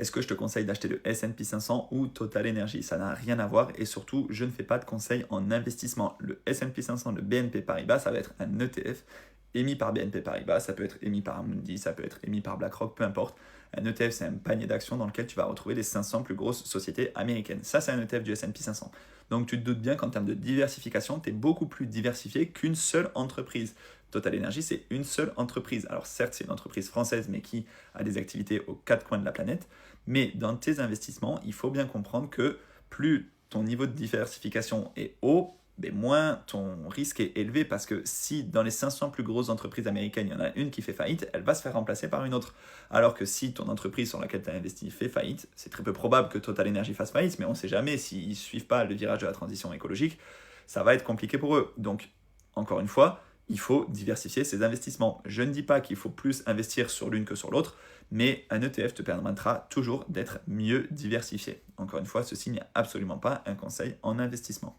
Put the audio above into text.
est-ce que je te conseille d'acheter le S&P 500 ou Total Energy? Ça n'a rien à voir et surtout, je ne fais pas de conseils en investissement. Le S&P 500, le BNP Paribas, ça va être un ETF émis par BNP Paribas, ça peut être émis par Amundi, ça peut être émis par BlackRock, peu importe. Un ETF, c'est un panier d'actions dans lequel tu vas retrouver les 500 plus grosses sociétés américaines. Ça, c'est un ETF du S&P 500. Donc, tu te doutes bien qu'en termes de diversification, tu es beaucoup plus diversifié qu'une seule entreprise. Total Energy, c'est une seule entreprise. Alors, certes, c'est une entreprise française, mais qui a des activités aux quatre coins de la planète. Mais dans tes investissements, il faut bien comprendre que plus ton niveau de diversification est haut, mais moins ton risque est élevé parce que si dans les 500 plus grosses entreprises américaines, il y en a une qui fait faillite, elle va se faire remplacer par une autre. Alors que si ton entreprise sur laquelle tu as investi fait faillite, c'est très peu probable que Total Energy fasse faillite, mais on ne sait jamais s'ils ne suivent pas le virage de la transition écologique, ça va être compliqué pour eux. Donc, encore une fois, il faut diversifier ses investissements. Je ne dis pas qu'il faut plus investir sur l'une que sur l'autre, mais un ETF te permettra toujours d'être mieux diversifié. Encore une fois, ceci n'est absolument pas un conseil en investissement.